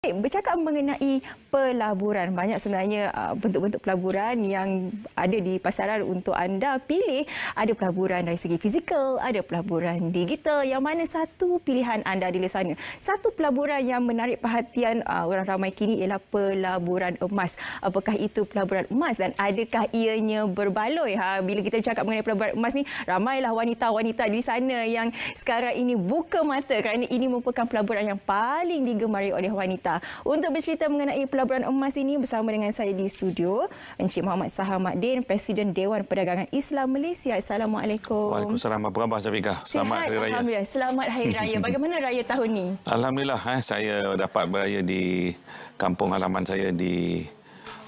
Baik, bercakap mengenai pelaburan. Banyak sebenarnya bentuk-bentuk pelaburan yang ada di pasaran untuk anda pilih. Ada pelaburan dari segi fizikal, ada pelaburan digital. Yang mana satu pilihan anda di luar sana? Satu pelaburan yang menarik perhatian orang ramai kini ialah pelaburan emas. Apakah itu pelaburan emas dan adakah ianya berbaloi? Bila kita bercakap mengenai pelaburan emas ni, ramailah wanita-wanita di sana yang sekarang ini buka mata kerana ini merupakan pelaburan yang paling digemari oleh wanita. Untuk bercerita mengenai pelaburan emas ini bersama dengan saya di studio, Encik Muhammad Sahar Mahdin, Presiden Dewan Perdagangan Islam Malaysia. Assalamualaikum. Waalaikumsalam. Apa khabar Syafiqah? Selamat Hari Raya. Alhamdulillah. Selamat Hari Raya. Bagaimana raya tahun ni? Alhamdulillah, saya dapat beraya di kampung halaman saya di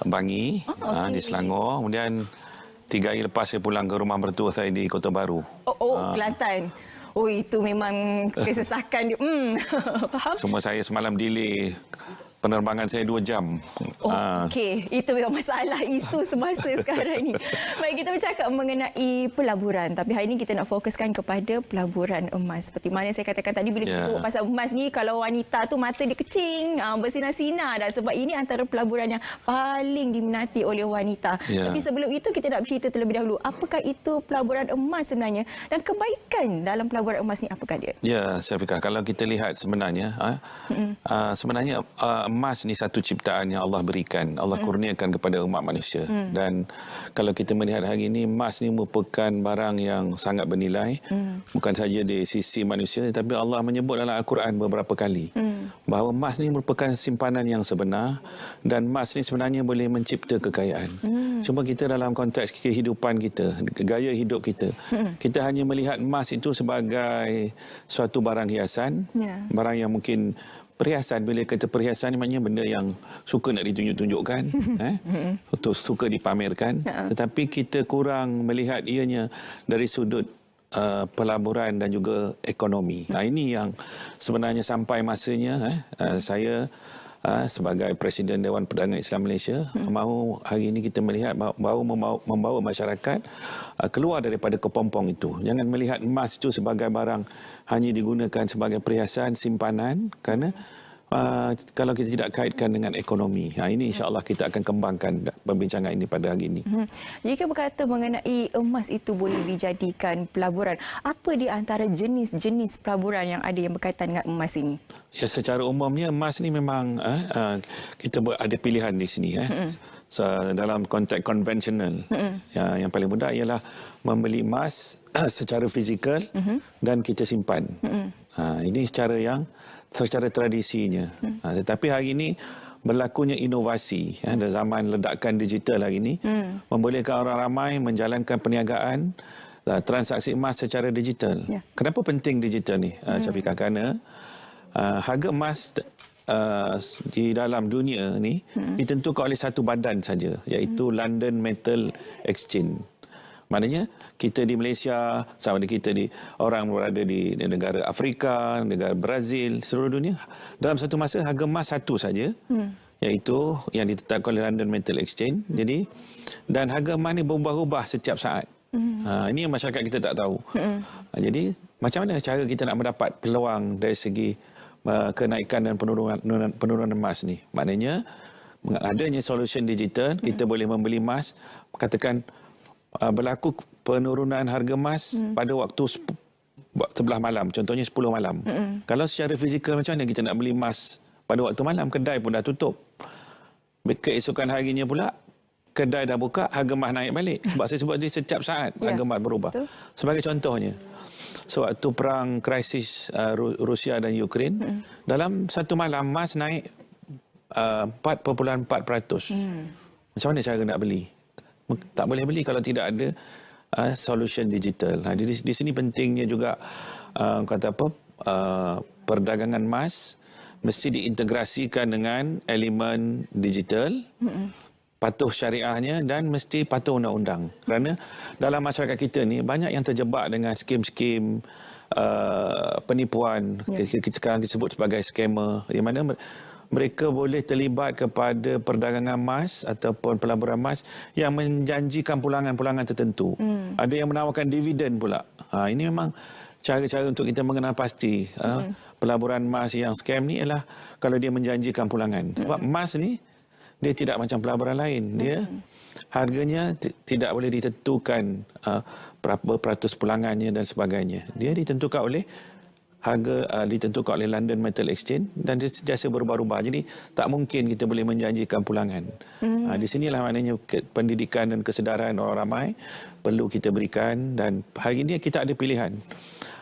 Bangi, di Selangor. Kemudian 3 hari lepas saya pulang ke rumah mertua saya di Kota Baru. Kelantan. Oh, itu memang kesesakan dia. Faham? Semua saya semalam delay. Penerbangan saya 2 jam. Okey. Itu memang masalah isu semasa sekarang ini. Baik, kita bercakap mengenai pelaburan. Tapi hari ini kita nak fokuskan kepada pelaburan emas. Seperti mana saya katakan tadi, bila kita sebut pasal emas ni, kalau wanita tu mata dia kecing, bersinar-sinar dah. Sebab ini antara pelaburan yang paling diminati oleh wanita. Tapi sebelum itu, kita nak bercerita terlebih dahulu. Apakah itu pelaburan emas sebenarnya? Dan kebaikan dalam pelaburan emas ni, apakah dia? Ya, Syafiqah. Kalau kita lihat sebenarnya, sebenarnya emas ni satu ciptaan yang Allah berikan, Allah kurniakan kepada umat manusia. Dan kalau kita melihat hari ini, emas ni merupakan barang yang sangat bernilai, bukan saja di sisi manusia, tapi Allah menyebut dalam Al-Quran beberapa kali bahawa emas ni merupakan simpanan yang sebenar, dan emas ni sebenarnya boleh mencipta kekayaan. Cuma kita dalam konteks kehidupan kita, gaya hidup kita, kita hanya melihat emas itu sebagai suatu barang hiasan, barang yang mungkin perhiasan. Bila kata perhiasan ni maknanya benda yang suka nak ditunjuk-tunjukkan, suka dipamerkan. Tetapi kita kurang melihat ianya dari sudut pelaburan dan juga ekonomi. Ini yang sebenarnya sampai masanya saya sebagai Presiden Dewan Perdagangan Islam Malaysia mahu hari ini kita melihat bahawa membawa masyarakat keluar daripada kepompong itu. Jangan melihat emas itu sebagai barang hanya digunakan sebagai perhiasan simpanan, kerana kalau kita tidak kaitkan dengan ekonomi. Ini insya-Allah kita akan kembangkan perbincangan ini pada hari ini. Jika berkata mengenai emas itu boleh dijadikan pelaburan, apa di antara jenis-jenis pelaburan yang ada yang berkaitan dengan emas ini? Ya, secara umumnya emas ni memang kita ada pilihan di sini. Dalam konteks konvensional, yang paling mudah ialah membeli emas secara fizikal dan kita simpan. Ini secara tradisinya. Tetapi hari ini berlakunya inovasi, dan zaman ledakan digital hari ini membolehkan orang ramai menjalankan perniagaan transaksi emas secara digital. Kenapa penting digital ni, Syafiqah? Kerana harga emas di dalam dunia ni ditentukan oleh satu badan saja, iaitu London Metal Exchange. Maknanya kita di Malaysia, sama ada kita orang berada di negara Afrika, negara Brazil, seluruh dunia, dalam satu masa harga emas satu saja, iaitu yang ditetapkan oleh London Metal Exchange. Jadi, dan harga emas ni berubah-ubah setiap saat. Ini yang masyarakat kita tak tahu. Jadi, macam mana cara kita nak mendapat peluang dari segi kenaikan dan penurunan emas ni? Maknanya, adanya solution digital, kita boleh membeli emas, katakan berlaku penurunan harga emas pada waktu 11 malam, contohnya 10 malam. Kalau secara fizikal, macam mana kita nak beli emas pada waktu malam? Kedai pun dah tutup. Keesokan harinya pula, kedai dah buka, harga emas naik balik. Sebab saya sebut dia setiap saat harga emas berubah. Sebagai contohnya, sewaktu perang krisis Rusia dan Ukraine, dalam satu malam emas naik 4.4%. Macam mana cara nak beli? Tak boleh beli kalau tidak ada solution digital. Di sini pentingnya juga perdagangan emas mesti diintegrasikan dengan elemen digital, patuh syariahnya, dan mesti patuh undang-undang. Kerana dalam masyarakat kita ni banyak yang terjebak dengan skim-skim penipuan. Kita sekarang disebut sebagai scammer, di mana mereka boleh terlibat kepada perdagangan emas ataupun pelaburan emas yang menjanjikan pulangan-pulangan tertentu. Ada yang menawarkan dividen pula. Ini memang cara-cara untuk kita mengenal pasti pelaburan emas yang scam ni ialah kalau dia menjanjikan pulangan. Sebab emas ni dia tidak macam pelaburan lain. Dia harganya tidak boleh ditentukan berapa peratus pulangannya dan sebagainya. Dia ditentukan oleh harga ditentukan oleh London Metal Exchange dan dia sentiasa berubah-ubah. Jadi tak mungkin kita boleh menjanjikan pulangan. Di sinilah maknanya pendidikan dan kesedaran orang ramai perlu kita berikan, dan hari ini kita ada pilihan.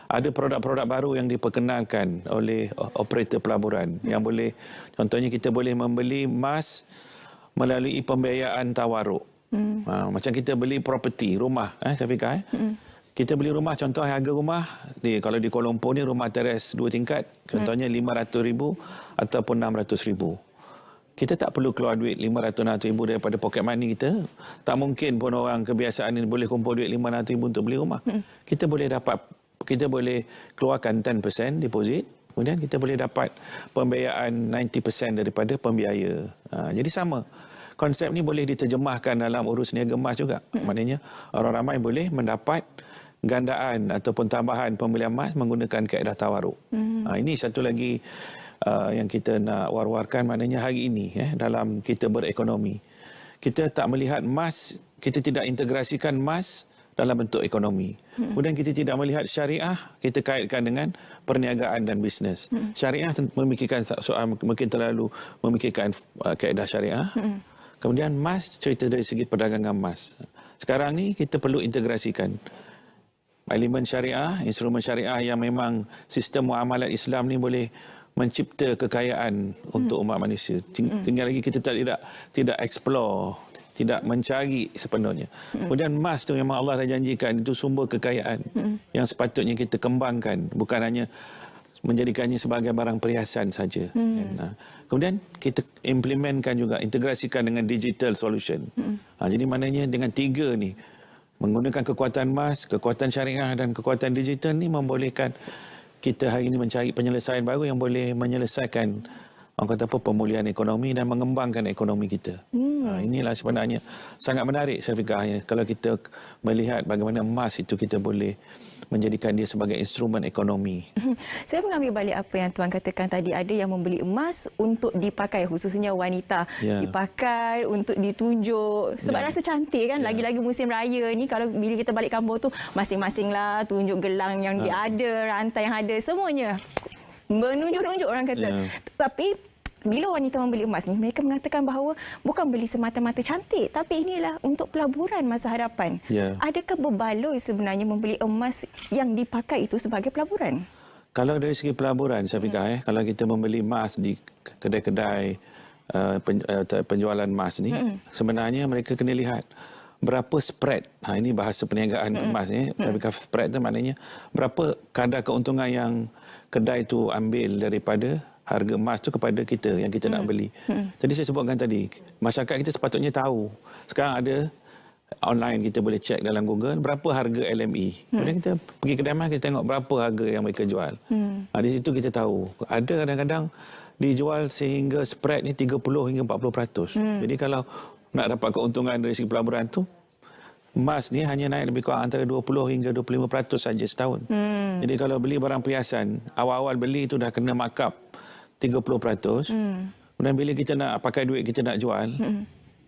Ada produk-produk baru yang diperkenalkan oleh operator pelaburan yang boleh, contohnya kita boleh membeli emas melalui pembiayaan tawaruk. Macam kita beli property, rumah, Syafiqah. Kita beli rumah, contoh harga rumah, kalau di Kuala Lumpur ni rumah teres 2 tingkat, contohnya RM500,000 ataupun RM600,000. Kita tak perlu keluar duit RM500,000 daripada pocket money kita. Tak mungkin pun orang kebiasaan ni boleh kumpul duit RM500,000 untuk beli rumah. Kita boleh keluarkan 10% deposit, kemudian kita boleh dapat pembiayaan 90% daripada pembiaya. Jadi sama. Konsep ni boleh diterjemahkan dalam urus niaga emas juga. Maknanya orang ramai boleh mendapat gandaan ataupun tambahan pembelian emas menggunakan kaedah tawaruk. Ini satu lagi yang kita nak war-warkan, maknanya hari ini dalam kita berekonomi. Kita tak melihat emas, kita tidak integrasikan emas dalam bentuk ekonomi. Kemudian kita tidak melihat syariah, kita kaitkan dengan perniagaan dan bisnes. Syariah memikirkan soal, mungkin terlalu memikirkan kaedah syariah. Kemudian emas, cerita dari segi perdagangan emas. Sekarang ni kita perlu integrasikan elemen syariah, instrumen syariah yang memang sistem muamalat Islam ni boleh mencipta kekayaan untuk umat manusia. Tinggal lagi kita tidak explore, tidak mencari sepenuhnya. Kemudian emas tu memang Allah dah janjikan itu sumber kekayaan yang sepatutnya kita kembangkan, bukan hanya menjadikannya sebagai barang perhiasan saja. Kemudian kita implementkan juga, integrasikan dengan digital solution. Jadi maknanya dengan 3 ni, menggunakan kekuatan emas, kekuatan syariah dan kekuatan digital ni membolehkan kita hari ini mencari penyelesaian baru yang boleh menyelesaikan pemulihan ekonomi dan mengembangkan ekonomi kita. Inilah sebenarnya sangat menarik, Syafiqah, kalau kita melihat bagaimana emas itu kita boleh menjadikan dia sebagai instrumen ekonomi. Saya mengambil balik apa yang Tuan katakan tadi, ada yang membeli emas untuk dipakai, khususnya wanita, dipakai untuk ditunjuk sebab rasa cantik kan. Lagi-lagi musim raya ni, kalau bila kita balik kampung tu masing-masing lah tunjuk gelang yang dia ada, rantai yang ada, semuanya menunjuk-nunjuk orang kata. Tapi bila wanita membeli emas ni, mereka mengatakan bahawa bukan beli semata-mata cantik, tapi inilah untuk pelaburan masa hadapan. Adakah berbaloi sebenarnya membeli emas yang dipakai itu sebagai pelaburan? Kalau dari segi pelaburan, Syafiqah, kalau kita membeli emas di kedai-kedai penjualan emas ni, sebenarnya mereka kena lihat berapa spread. Ini bahasa perniagaan emas ni. Spread tu maknanya berapa kadar keuntungan yang kedai tu ambil daripada harga emas tu kepada kita yang kita nak beli. Jadi saya sebutkan tadi, masyarakat kita sepatutnya tahu. Sekarang ada online, kita boleh cek dalam Google berapa harga LME. Kemudian kita pergi kedai emas, kita tengok berapa harga yang mereka jual. Di situ kita tahu. Ada kadang-kadang dijual sehingga spread ni 30 hingga 40%. Jadi kalau nak dapat keuntungan dari segi pelaburan tu, emas ni hanya naik lebih kurang antara 20 hingga 25% saja setahun. Jadi kalau beli barang perhiasan, awal-awal beli tu dah kena markup 30%. Kemudian bila kita nak pakai duit, kita nak jual,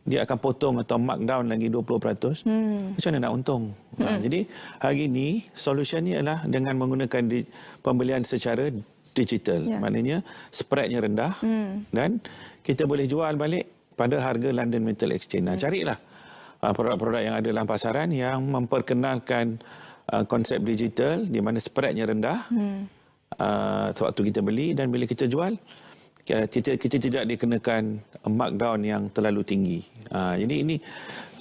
dia akan potong atau markdown lagi 20%. Macam mana nak untung? Jadi hari ini solusinya ialah dengan menggunakan pembelian secara digital. Maknanya spreadnya rendah dan kita boleh jual balik pada harga London Metal Exchange. Carilah produk-produk yang ada dalam pasaran yang memperkenalkan konsep digital di mana spreadnya rendah. Sewaktu kita beli, dan bila kita jual, kita tidak dikenakan markdown yang terlalu tinggi. Jadi ini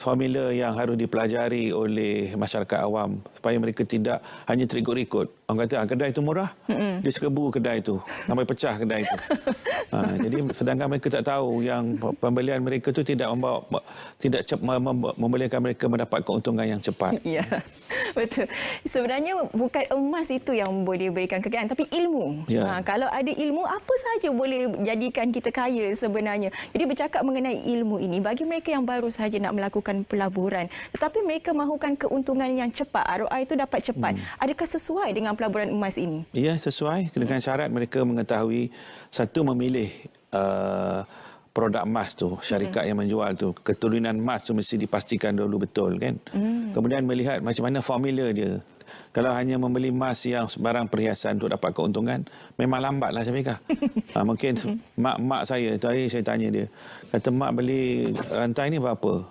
formula yang harus dipelajari oleh masyarakat awam supaya mereka tidak hanya terikut-ikut. Orang kata kedai itu murah, dia serbu kedai itu sampai pecah kedai itu. Jadi sedangkan mereka tak tahu yang pembelian mereka itu tidak membolehkan mereka mendapat keuntungan yang cepat. Ya, betul. Sebenarnya bukan emas itu yang boleh berikan kekayaan, tapi ilmu. Kalau ada ilmu, apa saja boleh jadikan kita kaya sebenarnya. Jadi bercakap mengenai ilmu ini, bagi mereka yang baru sahaja nak melakukan melakukan pelaburan. Tetapi mereka mahukan keuntungan yang cepat. ROI itu dapat cepat. Adakah sesuai dengan pelaburan emas ini? Ya, sesuai dengan syarat mereka mengetahui satu memilih produk emas tu, syarikat yang menjual tu, keturunan emas tu mesti dipastikan dulu betul kan. Kemudian melihat macam mana formula dia. Kalau hanya membeli emas yang barang perhiasan untuk dapat keuntungan, memang lambatlah Syafiqah. Mungkin mak saya, tadi saya tanya dia, kata mak beli rantai ni berapa?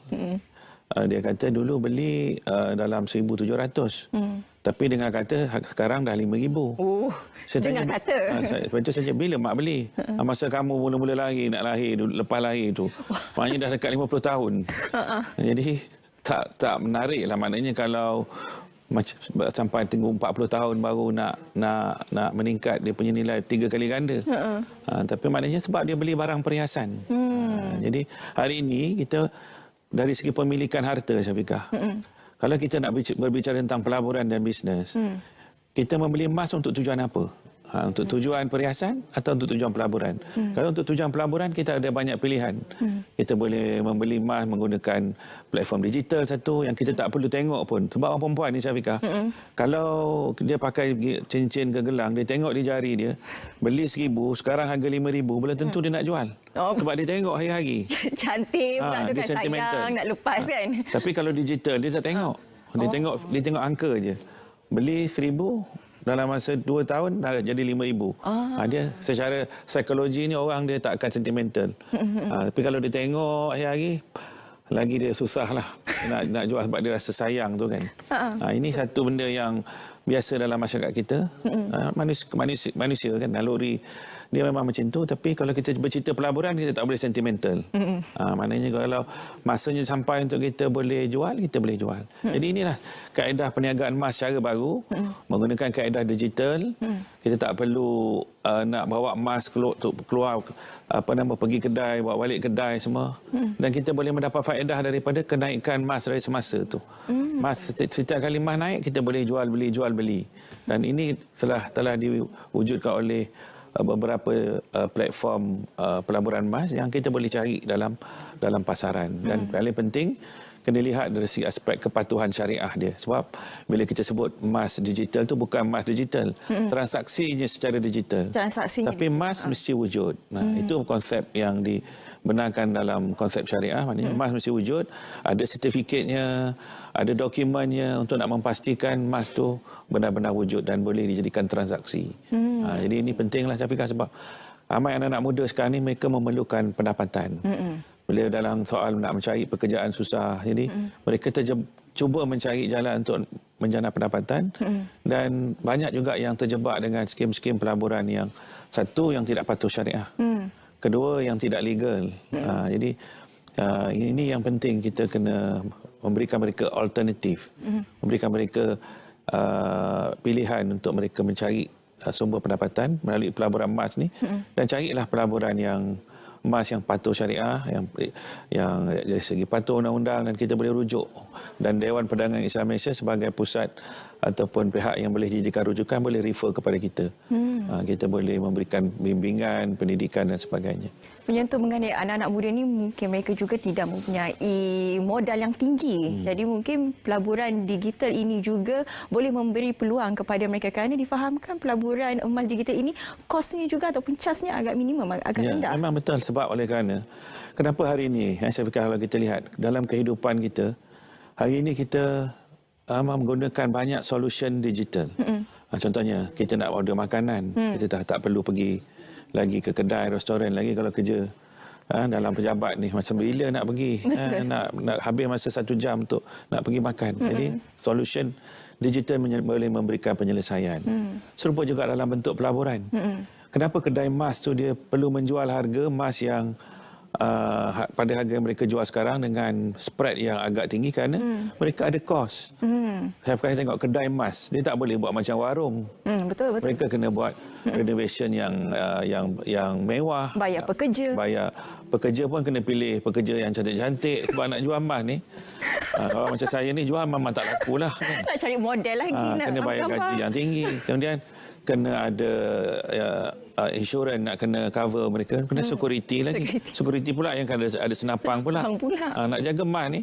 Dia kata dulu beli dalam 1,700. Tapi dengar kata sekarang dah 5,000. Saya tanya, lepas tu saya bila mak beli? Masa kamu mula-mula nak lahir, lepas lahir tu. Maknanya dah dekat 50 tahun. Jadi tak menarik lah. Maknanya kalau sampai tunggu 40 tahun baru nak meningkat dia punya nilai 3 kali ganda. Tapi maknanya sebab dia beli barang perhiasan. Jadi hari ini kita dari segi pemilikan harta Syafiqah. Kalau kita nak berbicara tentang pelaburan dan bisnes, kita membeli emas untuk tujuan apa? Untuk tujuan perhiasan atau untuk tujuan pelaburan? Kalau untuk tujuan pelaburan, kita ada banyak pilihan. Kita boleh membeli emas menggunakan platform digital satu yang kita tak perlu tengok pun. Sebab orang perempuan ni Syafiqah, kalau dia pakai cincin ke gelang, dia tengok di jari dia, beli 1,000, sekarang harga 5,000, belum tentu dia nak jual. Sebab dia tengok hari-hari. Cantik pula tu kan, sayang nak lepas kan. Tapi kalau digital, dia tak tengok. Dia tengok angka je. Beli 1,000, dalam masa 2 tahun dah jadi 5,000. Dia secara psikologi ni orang dia tak akan sentimental. Tapi kalau dia tengok hari-hari, lagi dia susah lah nak jual sebab dia rasa sayang tu kan. Ini satu benda yang biasa dalam masyarakat kita. Manusia kan, naluri dia memang macam tu. Tapi kalau kita bercerita pelaburan, kita tak boleh sentimental. Maknanya kalau masanya sampai untuk kita boleh jual, kita boleh jual. Jadi inilah kaedah perniagaan emas secara baru, menggunakan kaedah digital. Kita tak perlu nak bawa emas keluar pergi kedai, bawa balik kedai semua. Dan kita boleh mendapat faedah daripada kenaikan emas dari semasa tu. Emas setiap kali emas naik, kita boleh jual beli. Dan ini telah diwujudkan oleh beberapa platform pelaburan emas yang kita boleh cari dalam pasaran. Dan paling penting, kena lihat dari segi aspek kepatuhan syariah dia. Sebab bila kita sebut emas digital tu bukan emas digital, transaksinya secara digital. Tapi emas mesti wujud. Itu konsep yang dibenarkan dalam konsep syariah. Maknanya emas mesti wujud, ada sertifikatnya, ada dokumennya untuk nak memastikan emas tu benar-benar wujud dan boleh dijadikan transaksi. Jadi ini pentinglah Syafiqah, sebab ramai anak-anak muda sekarang ni mereka memerlukan pendapatan. Bila dalam soal nak mencari pekerjaan susah, jadi mereka cuba mencari jalan untuk menjana pendapatan. Dan banyak juga yang terjebak dengan skim-skim pelaburan yang satu yang tidak patuh syariah, kedua yang tidak legal. Jadi ini yang penting, kita kena memberikan mereka alternatif, memberikan mereka pilihan untuk mereka mencari sumber pendapatan melalui pelaburan emas ni. Dan carilah pelaburan yang emas yang patuh syariah, yang dari segi patuh undang-undang, dan kita boleh rujuk. Dan Dewan Perdagangan Islam Malaysia sebagai pusat ataupun pihak yang boleh dijadikan rujukan boleh refer kepada kita. Kita boleh memberikan bimbingan, pendidikan dan sebagainya. Menyentuh mengenai anak-anak muda ni, mungkin mereka juga tidak mempunyai modal yang tinggi. Jadi mungkin pelaburan digital ini juga boleh memberi peluang kepada mereka, kerana difahamkan pelaburan emas digital ini kosnya juga ataupun charge-nya agak minimum, agak rendah. Memang betul, sebab oleh kerana kenapa hari ini saya fikir kalau kita lihat dalam kehidupan kita, hari ini kita menggunakan banyak solution digital. Contohnya kita nak order makanan, kita tak perlu pergi lagi ke kedai, restoran lagi. Kalau kerja dalam pejabat ni, macam bila nak pergi, nak habis masa 1 jam untuk nak pergi makan. Jadi solution digital boleh memberikan penyelesaian. Serupa juga dalam bentuk pelaburan. Kenapa kedai emas tu dia perlu menjual harga emas yang pada harga yang mereka jual sekarang dengan spread yang agak tinggi, kerana mereka ada kos. Saya pernah tengok kedai emas, dia tak boleh buat macam warung. Betul. Mereka kena buat renovation yang mewah. Bayar pekerja pun kena pilih pekerja yang cantik-cantik, sebab nak jual emas ni. Kalau macam saya ni jual memang tak laku lah. Kan? Nak cari model lagi. Kena bayar gaji yang tinggi. Kemudian kena ada insurans, nak kena cover mereka, kena security lagi. Security pula yang ada senapang pula. Nak jaga emas ni.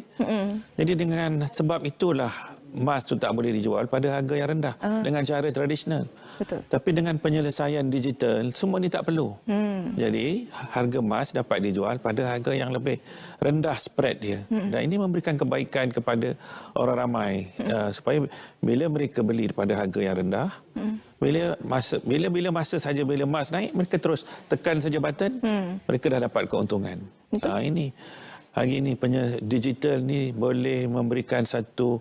Jadi dengan sebab itulah emas tu tak boleh dijual pada harga yang rendah dengan cara tradisional. Betul. Tapi dengan penyelesaian digital, semua ni tak perlu. Jadi, harga emas dapat dijual pada harga yang lebih rendah spread dia. Dan ini memberikan kebaikan kepada orang ramai. Supaya bila mereka beli pada harga yang rendah, bila masa saja bila emas naik, mereka terus tekan saja button, mereka dah dapat keuntungan. Ini hari ini digital ni boleh memberikan satu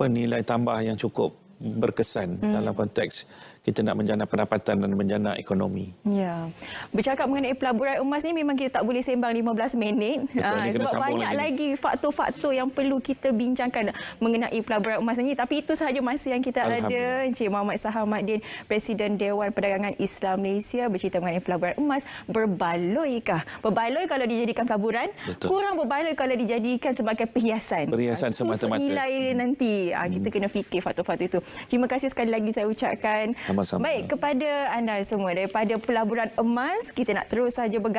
nilai tambah yang cukup berkesan dalam konteks kita nak menjana pendapatan dan menjana ekonomi. Ya. Bercakap mengenai pelaburan emas ni memang kita tak boleh sembang 15 minit. Sebab banyak lagi faktor-faktor yang perlu kita bincangkan mengenai pelaburan emas ni. Tapi itu sahaja masa yang kita ada. Encik Muhammad Sahamaddin, Presiden Dewan Perdagangan Islam Malaysia, bercerita mengenai pelaburan emas. Berbaloikah? Berbaloi kalau dijadikan pelaburan, kurang berbaloi kalau dijadikan sebagai perhiasan. Perhiasan semata-mata. Nilai nanti. Kita kena fikir faktor-faktor itu. Terima kasih sekali lagi saya ucapkan. Sama-sama. Baik, kepada anda semua daripada pelaburan emas, kita nak terus saja bergantung